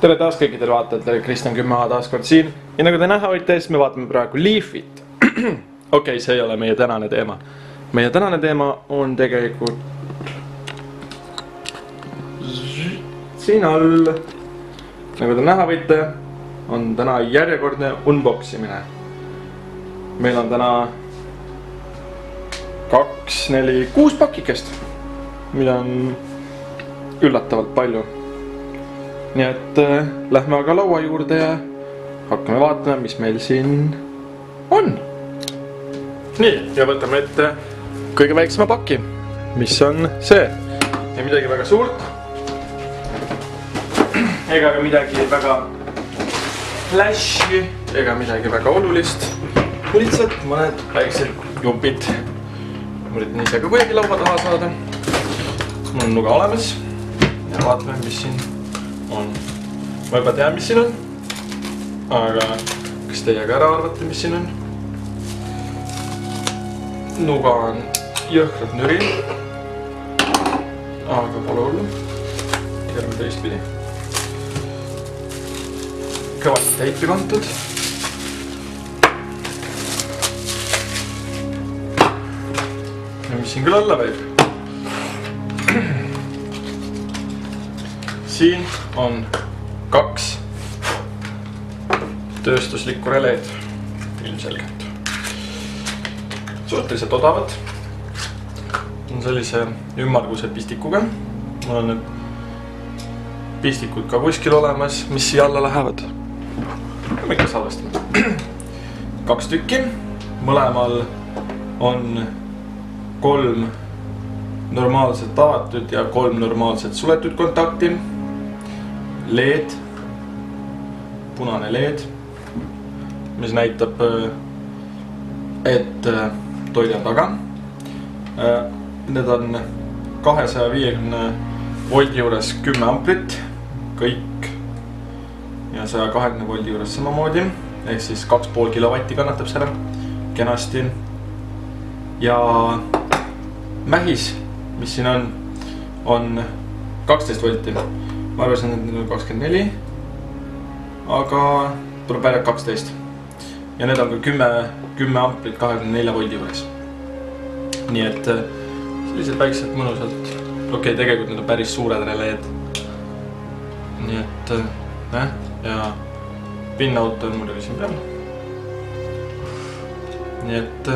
Tere taas kõikidele vaatajatele, Kristjan 10A taas kord siin. Ja nagu te näha võite, siis me vaatame praegu Leafit. Okei, see ei ole meie tänane teema. Meie tänane teema on tegelikult siin all. Nagu te näha võite, on täna järjekordne unboximine. Meil on täna 2, 4, 6 pakikest, mida on üllatavalt palju. Nii et lähme aga laua juurde ja hakkame vaatama, mis meil siin on. Nii, ja võtame ette kõige väiksema pakki, mis on see. Ei midagi väga suurt. Ega midagi väga flashi, ega midagi väga olulist. Lihtsalt mõned väiksed jupid. Ma üritan ise ka kuidagi laua taha saada. Mul on nuga olemas. Ja vaatame, mis siin on. Ma juba tean, mis siin on. Aga kas teie ka ära arvate, mis siin on? Nuga on jõhkralt nüri. Aga pole hullu. Järve teistpidi. Kõvasti teipi kantud. Ja mis siin küll alla võib? Siin on 2 tööstuslikku releed, ilmselgelt. Suhteliselt odavad. On sellise ümmarguse pistikuga. Mul on need pistikud ka kuskil olemas, mis siia alla lähevad. Me ikka salvestame. 2 tükki. Mõlemal on 3 normaalselt avatud ja 3 normaalselt suletud kontakti. LED, punane LED, mis näitab, et toid on taga. Need on 250 voldi juures 10 amprit, kõik, ja 120 voldi juures samamoodi, ehk siis 2,5 kilovatti kannatab selle kenasti. Ja mähis, mis siin on 12 volti. Ma arvasin, et need on 24, aga tuleb välja 12. Ja need on ka 10 amplit 24 voldi juures. Nii et sellised väiksed mõnusalt. Okei, tegelikult need on päris suured releed. Nii et, ja pinnaut on muidugi siin peal. Nii et,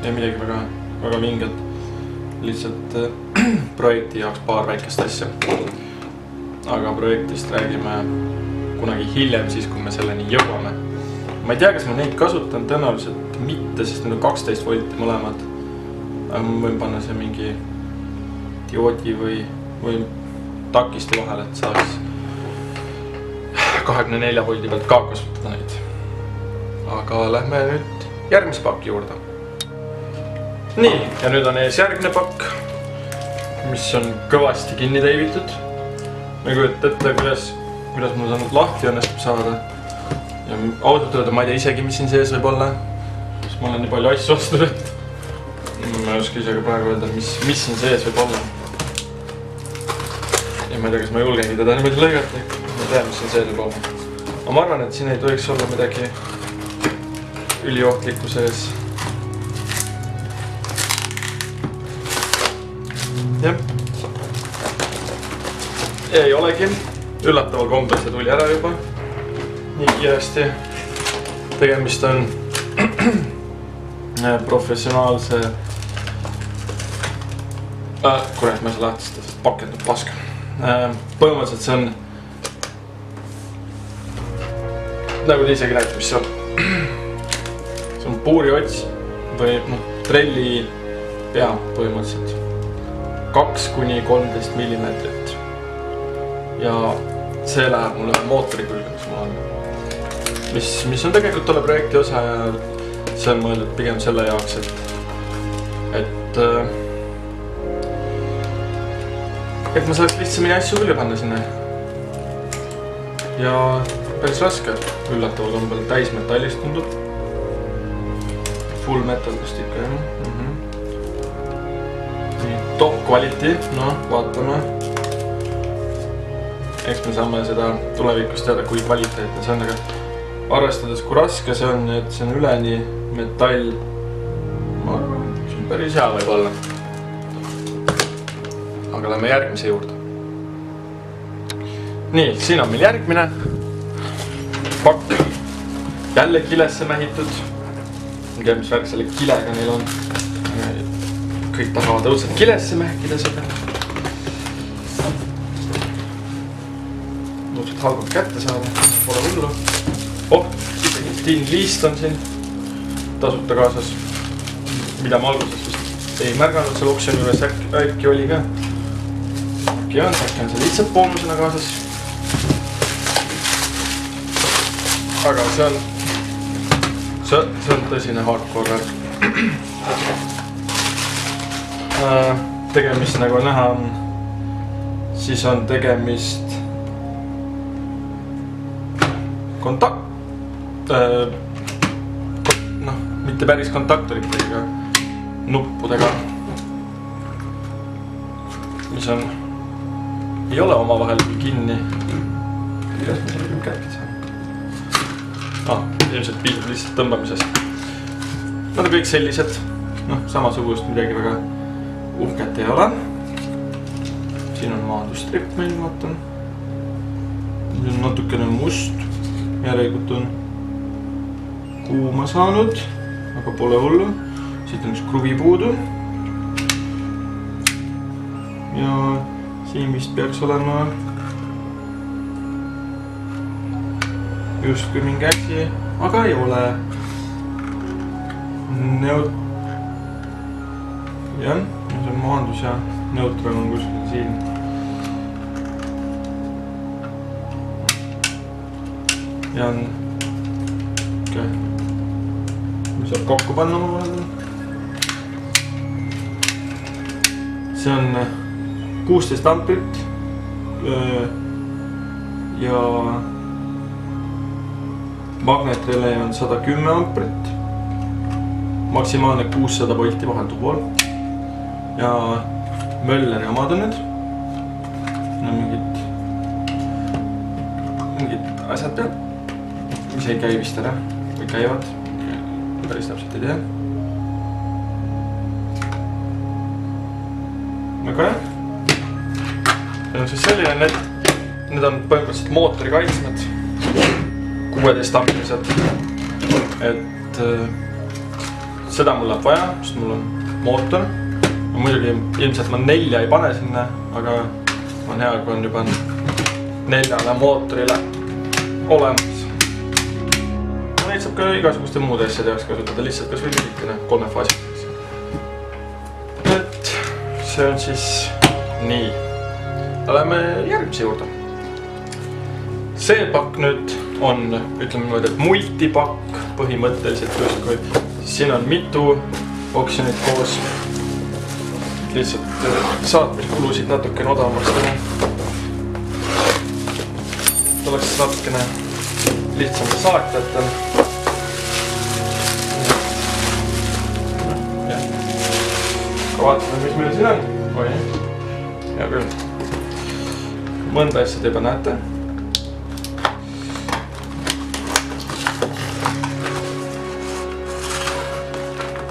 ei midagi väga vingelt. Lihtsalt projekti jaoks paar väikest asja. Aga projektist räägime kunagi hiljem, siis kui me selleni jõuame. Ma ei tea, kas ma neid kasutan, tõenäoliselt mitte, sest need on 12 volti mõlemad. Aga ma võin panna see mingi dioodi või takisti vahel, et saaks 24 voldi pealt ka kasutada neid. Aga lähme nüüd järgmise pakki juurde. Nii, ja nüüd on ees järgmine pakk, mis on kõvasti kinni teibitud. Ma ei kujuta ette, kuidas mul saanud lahti õnnestub saada. Ja ausalt öelda, ma ei tea isegi, mis siin sees võib olla. Sest ma olen nii palju asju ostnud, et ma ei oska isegi praegu öelda, mis siin sees võib olla. Ja ma ei tea, kas ma julgengi teda niimoodi lõigata. Ma ei tea, mis siin sees võib olla. Aga ma arvan, et siin ei tohiks olla midagi üliohtlikku sees. Jah. Ei olegi. Üllataval kombel see tuli ära juba. Nii kiiresti. Tegemist on professionaalse... Kurat, ma ei saa lahtistada, sest pakendub paska. Põhimõtteliselt see on... Nagu te isegi näete, mis see on. See on puuriots või trelli pea põhimõtteliselt. 2–13 millimeetrit. Ja see läheb mulle mootori külge, mis mul on. Mis on tegelikult tolle projekti osa ja see on mõeldud pigem selle jaoks, et ma saaks lihtsamini asju külge panna sinna. Ja päris raske, üllataval kombel täismetallist tundub. Full metallist ikka, jah. Top quality, no vaatame. eks me saame seda tulevikus teada, kui kvaliteetne see on, aga arvestades, kui raske see on, et see on üleni metall, ma arvan, see on päris hea võib olla. Aga lähme järgmise juurde. Nii, siin on meil järgmine pakk, jälle kilesse mähitud. Ma tea, mis värk selle kilega neil on. Kõik tahavad õudselt kilesse mähkida seda. Õudselt halvalt kätte saada, pole hullu. Isegi Tin Liist on siin tasuta kaasas, mida ma alguses vist ei märganud seal oksjoni juures, äkki oli ka. Äkki on see lihtsalt boonusena kaasas. Aga see on tõsine hardcore. Tegemist, nagu näha on, siis on tegemist mitte päris kontaktoritega, nuppudega, mis on, ei ole omavahel kinni. Kuidas me selle kätte saame? Ilmselt piisab lihtsalt tõmbamisest. Nad on kõik sellised, samasugust midagi väga uhket ei ole. Siin on maandustripp meil, vaatan. Siin on natukene must, järelikult on kuuma saanud, aga pole hullu. Siit on üks kruvi puudu. Ja siin vist peaks olema justkui mingi asi, aga ei ole. Jah, see on maandus ja neutral on kuskil siin. Ja on mis saab kokku panna oma vahel. See on 16 amprit ja magnetrelay on 110 amprit, maksimaalne 600 volti vaheldupool ja Mölleri omad on need. Mingid asjad peal, mis ei käi vist ära või käivad, päris täpselt ei tea. Aga jah, see on siis selline, need on põhimõtteliselt mootori kaitsmed, 16 ampirised, et seda mul läheb vaja, sest mul on mootor. Muidugi ilmselt ma 4 ei pane sinna, aga on hea, kui on juba 4 mootorile olemas. Neid saab ka igasuguste muude asjade jaoks kasutada, lihtsalt kas või lühikene 3 faasiliseks. Et see on siis nii. Läheme järgmise juurde. See pakk nüüd on, ütleme niimoodi, et multipakk põhimõtteliselt justkui. Siin on mitu oksjonit koos. Lihtsalt saatmiskulusid natukene odavamaks teha. Oleks natukene lihtsam saatjatel. Ka vaatame, mis meil siin on. Oi, hea küll. Mõnda asjad juba näete.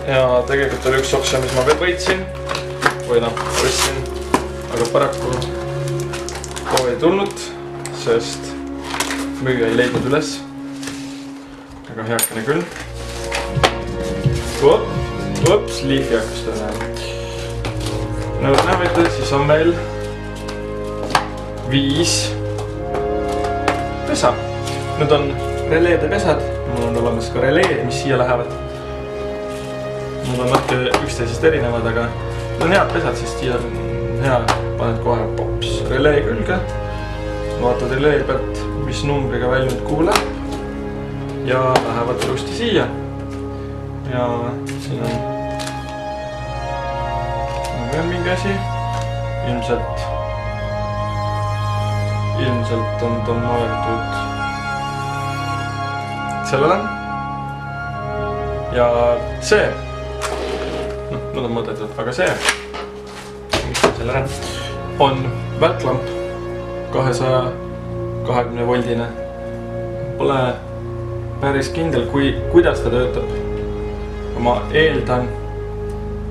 Ja tegelikult oli üks oksjon, mis ma veel võitsin. Või võtsin, aga paraku kohe ei tulnud, sest müüja ei leidnud üles. Aga heakene küll. Ups, liifi hakkas tööle. Nagu näete, siis on meil 5 pesa. Need on releede pesad. Mul on olemas ka releed, mis siia lähevad. Mul on natuke üksteisest erinevad, aga need on head pesad, sest siia on hea, paned kohe pops relee külge. Vaatad relee pealt, mis numbriga väljund kuhu läheb. Ja lähevad ilusti siia. Ja siin on veel mingi asi. Ilmselt on ta mõeldud sellele. Ja see, nad on mõõdetud, aga see, mis on sellele, on välklamp 200 20-voldine. Pole päris kindel, kuidas ta töötab. Ma eeldan,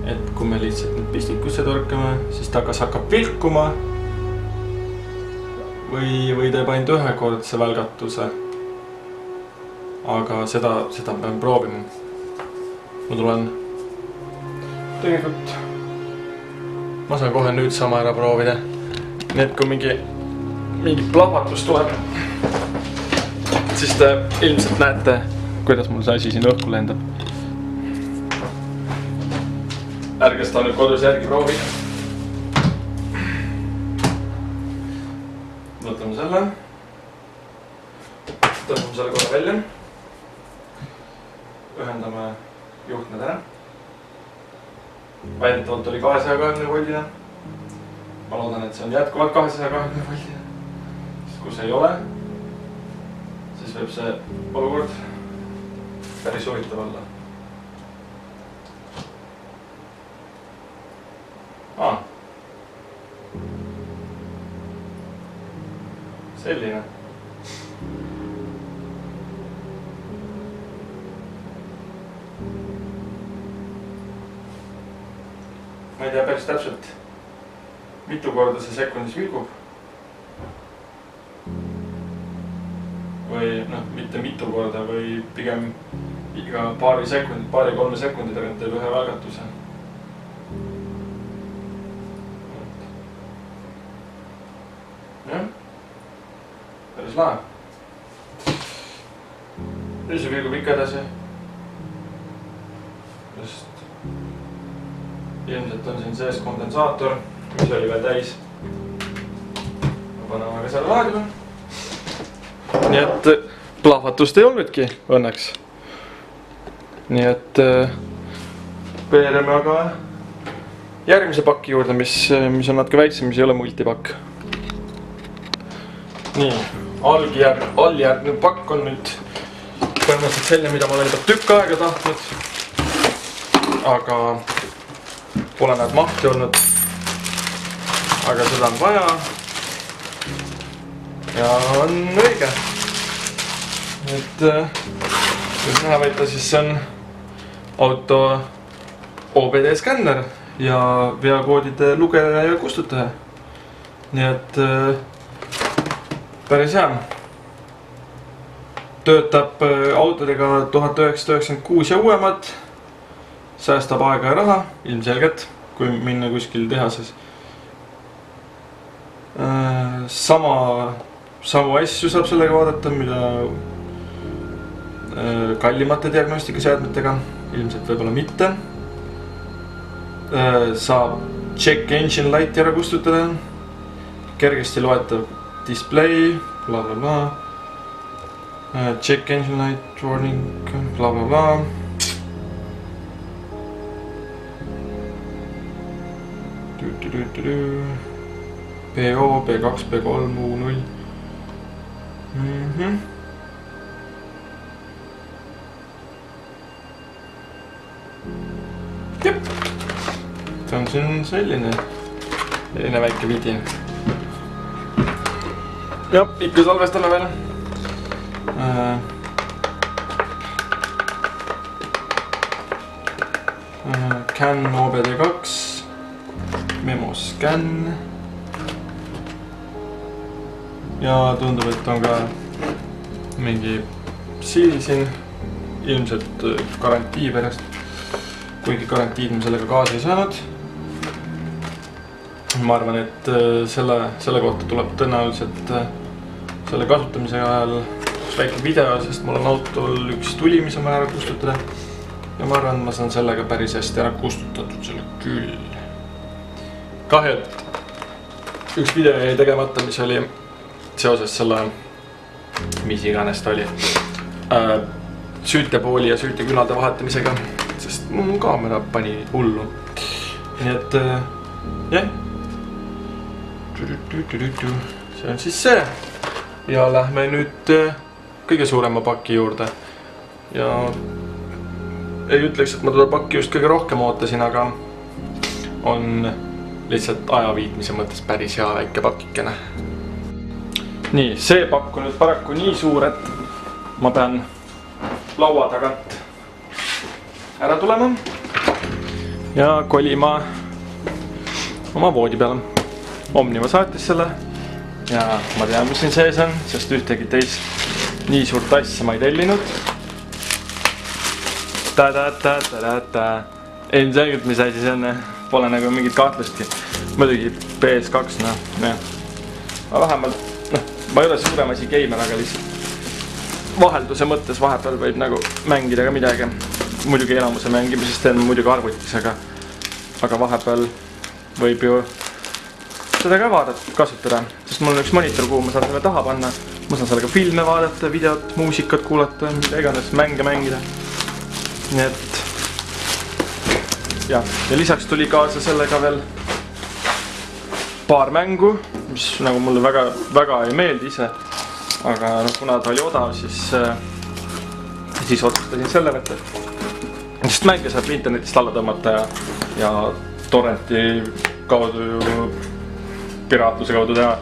et kui me lihtsalt nüüd pistikusse torkame, siis ta kas hakkab vilkuma või teeb ainult ühekordse välgatuse. Aga seda pean proovima. Ma tulen tegelikult, ma saan kohe nüüd sama ära proovida. Nii et kui mingi plahvatus tuleb, siis te ilmselt näete, kuidas mul see asi siin õhku lendab. Ärge seda nüüd kodus järgi proovida. Võtame selle. Tõmbame selle kohe välja. Ühendame juhtmed ära. Väidetavalt oli 220-voldine. Ma loodan, et see on jätkuvalt 220-voldine. Sest kui see ei ole, siis võib see olukord päris huvitav olla. Selline. Ma ei tea päris täpselt, mitu korda see sekundis vilgub. Või mitte mitu korda, või pigem iga paari-kolme sekundi tagant teeb ühe välgatuse. Jah, päris lahe. Nüüd see vilgub ikka edasi. Just ilmselt on siin sees kondensaator, mis oli veel täis. Ma paneme ka selle laadima. Nii et plahvatust ei olnudki õnneks. Nii et veereme aga järgmise paki juurde, mis on natuke väiksem, mis ei ole multipakk. Nii, alljärgne pakk on nüüd põhimõtteliselt selline, mida ma olen juba tükk aega tahtnud. Aga pole näed mahti olnud. Aga seda on vaja. Ja on õige. Et kui näha võita, siis see on auto OBD skänner ja veakoodide lugeja ja kustutaja. Nii et päris hea. Töötab autodega 1996 ja uuemad. Säästab aega ja raha, ilmselgelt, kui minna kuskil tehases. Samu asju saab sellega vaadata, mida kallimate diagnostikaseadmetega, ilmselt võib-olla mitte. Saab check engine lighti ära kustutada, kergesti loetav display, bla bla bla. Check engine light warning, bla bla bla. PO, B2, B3, U0. Jep. See on siin selline väike vidin. Jah, ikka salvestame veel. CAN OBD2. Memo scan. Ja tundub, et on ka mingi siil siin. Ilmselt garantii pärast. Kuigi garantiid me sellega kaasa ei saanud. Ma arvan, et selle kohta tuleb tõenäoliselt selle kasutamise ajal üks väike video, sest mul on autol üks tuli, mis on vaja ära kustutada. Ja ma arvan, et ma saan sellega päris hästi ära kustutatud selle küll. Kahju, et üks video jäi tegemata, mis oli seoses selle, mis iganes ta oli, süütepooli ja süütekülade vahetamisega, sest mu kaamera pani hullu. Nii et, jah. See on siis see. Ja lähme nüüd kõige suurema paki juurde. Ja ei ütleks, et ma teda pakki just kõige rohkem ootasin, aga on lihtsalt aja viitmise mõttes päris hea väike pakikene. nii, see pakk on nüüd paraku nii suur, et ma pean laua tagant ära tulema ja kolima oma voodi peale. Omniva saatis selle ja ma tean, mis siin sees on, sest ühtegi teist nii suurt asja ma ei tellinud. Ilmselgelt, mis asi see on, pole nagu mingit kahtlustki. Muidugi PS2, noh, jah. Aga vähemalt, ma ei ole suurem asi geimer, aga lihtsalt vahelduse mõttes vahepeal võib nagu mängida ka midagi. Muidugi enamuse mängimisest teen muidugi arvutis, aga vahepeal võib ju seda ka vaadata, kasutada. Sest mul on üks monitor, kuhu ma saan selle taha panna. Ma saan sellega filme vaadata, videot, muusikat kuulata, mida iganes, mänge mängida. Nii et ja lisaks tuli kaasa sellega veel paar mängu, mis nagu mulle väga ei meeldi ise. Aga kuna ta oli odav, siis otsustasin selle võtta. Sest mänge saab internetist alla tõmmata ja torrenti kaudu ju piraatluse kaudu teha.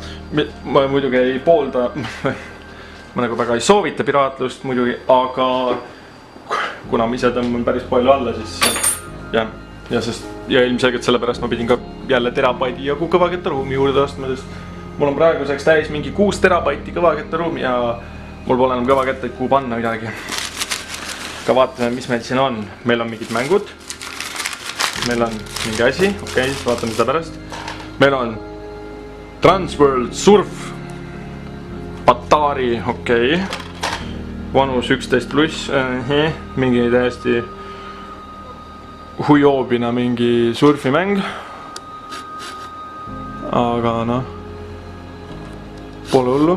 Ma muidugi ei poolda, ma nagu väga ei soovita piraatlust muidugi, aga kuna ma ise tõmban päris palju alla, siis ja ilmselgelt sellepärast ma pidin ka jälle terabaidi jagu kõvakettaruumi juurde ostma, sest mul on praeguseks täis mingi 6 terabaiti kõvakettaruumi ja mul pole enam kõvakettaid, kuhu panna midagi. Ka vaatame, mis meil siin on. Meil on mingid mängud. Meil on mingi asi, okei, siis vaatame seda pärast. Meil on Transworld Surf Atari, okei. Vanus 11+, mingi täiesti hujoobina mingi surfimäng. Aga noh, pole hullu.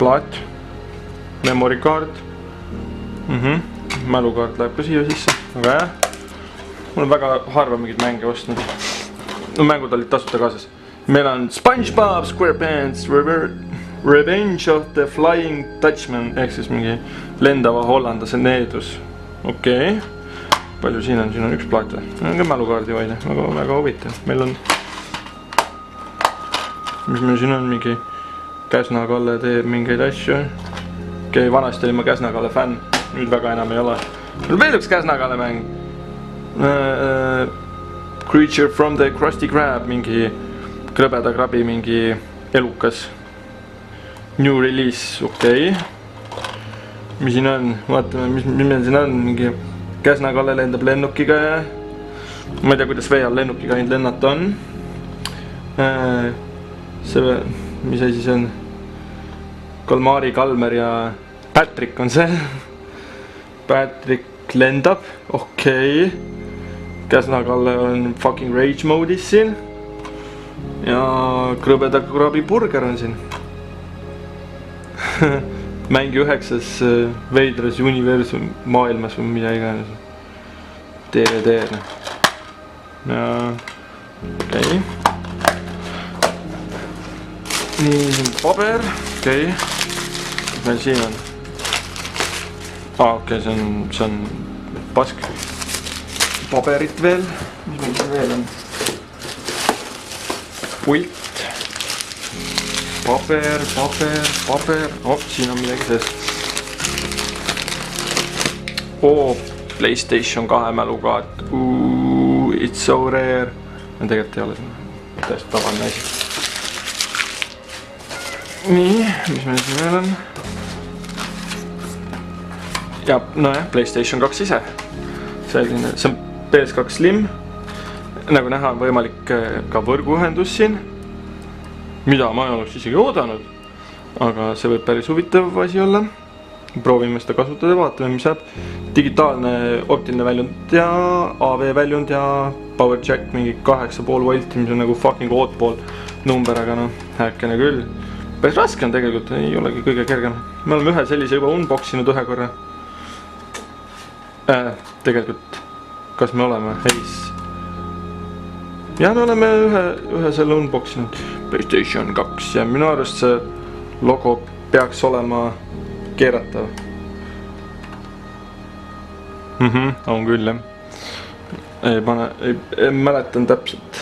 Plaat, memory card, mälukaart läheb ka siia sisse, aga jah. Mul on väga harva mingid mänge ostnud. Mängud olid tasuta kaasas. Meil on SpongeBob SquarePants Revenge of the Flying Dutchman ehk siis mingi lendava hollandase needus. Okei. Palju siin on? Siin on üks plaat või? On ka mälukaardi vaide. Väga huvitav. Meil on... Mis meil siin on? Mingi Käsna-Kalle teeb mingeid asju. Okei, vanasti oli ma Käsna-Kalle fänn. Nüüd väga enam ei ole. Meil veel üks Käsna-Kalle mäng. Creature from the Krusty Krab. Mingi krõbeda krabi, mingi elukas. New release, okei. Mis siin on? Vaatame, mis meil siin on. Mingi Käsna-Kalle lendab lennukiga ja ma ei tea, kuidas vee all lennukiga ainult lennata on. See, mis asi see on? Kalmari, Kalmer ja Patrick on see. Patrick lendab, okei. Käsna-Kalle on fucking rage mode'is siin. Ja krõbeda krabi burger on siin. Mängi 9. veidras universum maailmas või mida iganes. DVD. Ja okei. Nii, siin paber. Okei. Mis meil siin on? Okei, see on pask. Paberit veel. Mis meil siin veel on? Pult. Paber. Siin on midagi sees. PlayStation 2 mälukaart. It's so rare. Tegelikult ei ole see täiesti tavaline asi. Nii, mis meil siin veel on? Ja, nojah, PlayStation 2 ise. See on PS2 Slim. Nagu näha on võimalik ka võrguühendus siin. Mida ma ei oleks isegi oodanud. Aga see võib päris huvitav asi olla. Proovime seda kasutada ja vaatame, mis saab. Digitaalne optiline väljund ja AV väljund ja power jack mingi 8,5 volti, mis on nagu fucking ootpool number, aga noh, häkkene küll. Päris raske on tegelikult, ei olegi kõige kergem. Me oleme ühe sellise juba unboxinud ühe korra. Tegelikult, kas me oleme? Ja me oleme ühe selle unboxinud. PlayStation 2 ja minu arust see logo peaks olema keeratav. On küll, jah. Ei mäletan täpselt.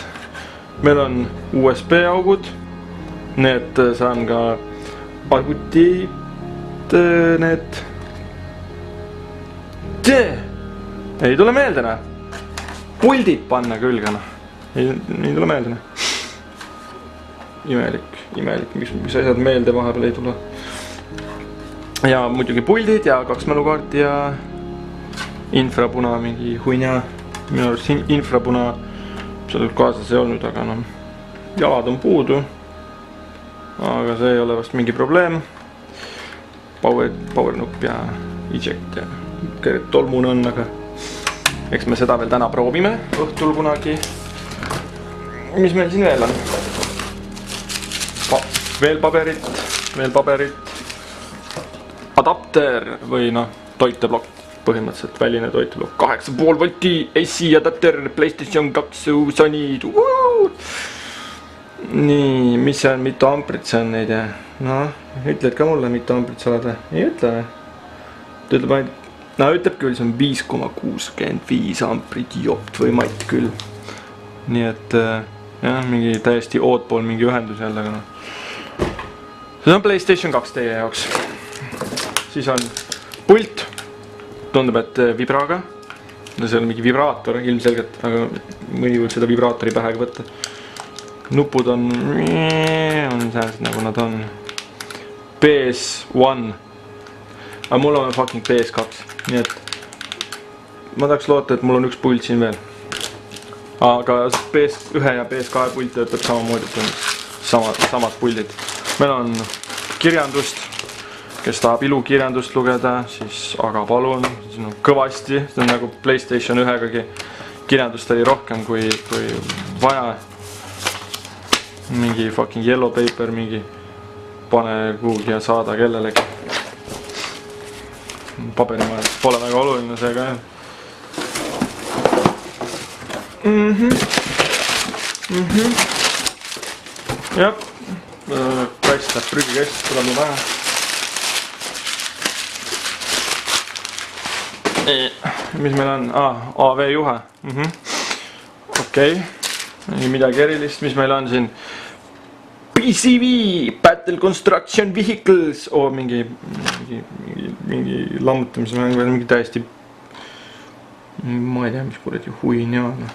Meil on USB augud, Need saan ka arvutid, need ei tule meelde, näe. Puldid panna külge, noh. Ei tule meelde, näe. Imelik, mis asjad meelde vahepeal ei tule. Ja muidugi puldid ja 2 mälukaarti ja infrapuna mingi hunja. Minu arust infrapuna sellel kaasas ei olnud, aga noh, jalad on puudu. Aga see ei ole vast mingi probleem. Power nupp ja eject ja tolmune on, aga eks me seda veel täna proovime õhtul kunagi. Mis meil siin veel on? Veel paberit. Adapter või noh, toiteblokk. Põhimõtteliselt väline toiteblokk. 8,5 volti AC adapter, PlayStation 2 Sony. Nii, mis see on, mitu amprit see on, ei tea. Noh, ütled ka mulle, mitu amprit sa oled või? Ei ütle või? Ta ütleb ainult, no ütleb küll, see on 5,65 amprit jopt või matt küll. Nii et, jah, mingi täiesti ootpool mingi ühendus jälle, aga noh. See on PlayStation 2 teie jaoks. Siis on pult. Tundub, et vibraga. See on mingi vibraator ilmselgelt, aga mõni võib seda vibraatori pähega võtta. Nupud on sellised nagu nad on. PS1. Aga mul on fucking PS2. Nii et ma tahaks loota, et mul on üks pult siin veel. Aga PS1 ja PS2 pult töötab samamoodi. Samad puldid. Meil on kirjandust. Kes tahab ilukirjandust lugeda, siis aga palun. Siin on kõvasti. See on nagu PlayStation 1-gagi. Kirjandust oli rohkem kui vaja. Mingi fucking yellow paper, mingi pane kuhugi ja saada kellelegi. Paberimajandus pole väga oluline see ka. Jah, kast läheb prügikast, tuleb mu pähe. Mis meil on? AV juhe. Okei. Midagi erilist, mis meil on siin. PCV, Battle Construction Vehicles. Mingi lammutamise mäng veel, mingi täiesti. Ma ei tea, mis kuradi hui niimoodi.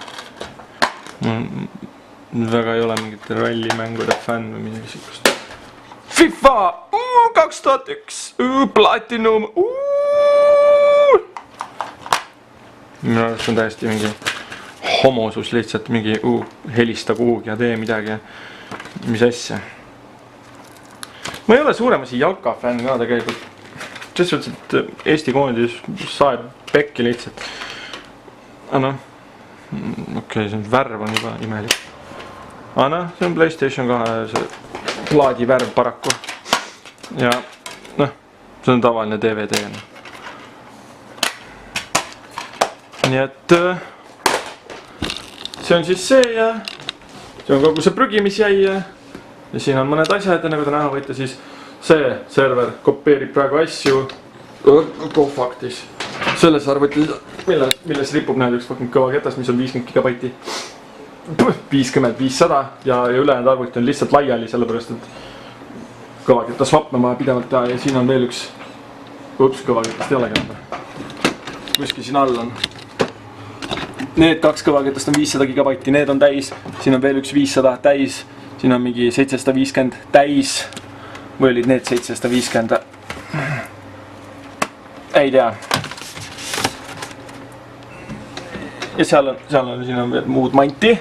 Väga ei ole mingite rallimängude fänn või midagi siukest. FIFA 2001 Platinum. Minu arust on täiesti mingi homosus lihtsalt mingi helista kuhugi ja tee midagi. Mis asja. Ma ei ole suuremasi jalkafänn ka tegelikult. Selles suhtes, et Eesti koondis saeb pekki lihtsalt. Noh, okei, see on värv on juba imelik. Noh, see on PlayStation 2 plaadi värv paraku. Ja noh, see on tavaline DVD. Nii et see on siis see ja see on kogu see prügi, mis jäi ja siin on mõned asjad ja nagu te näha võite, siis see server kopeerib praegu asju faktis selles arvutis, milles ripub näed üks fucking kõva ketas, mis on 50 gigabaiti 50-500 ja ülejäänud arvuti on lihtsalt laiali, sellepärast et kõva ketas vapnama pidevalt ja siin on veel üks kõva ketast ei olegi kuskil siin all on. Need 2 kõvaketast on 500 gigabaiti, need on täis, siin on veel üks 500 täis, siin on mingi 750 täis või olid need 750, ei tea. Ja siin on veel muud manti,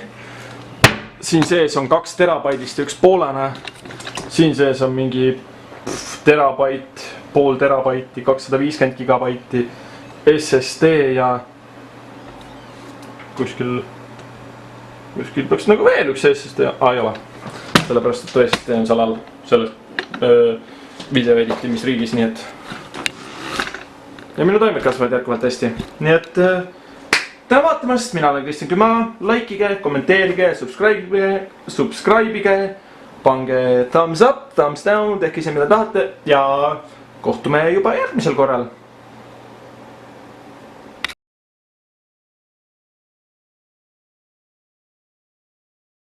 siin sees on 2 terabaidist ja 1 poolene, siin sees on mingi terabait, pool terabaiti, 250 gigabaiti, SSD ja kuskil peaks nagu veel üks SSD, ei ole. Sellepärast, et SSD on seal all selles video editimisriigis, nii et ja minu toimed kasvavad jätkuvalt hästi. Nii et täna vaatamast, mina olen Kristjan Küma, likeige, kommenteerige, subscribeige, pange thumbs up, thumbs down, tehke ise mida tahate ja kohtume juba järgmisel korral.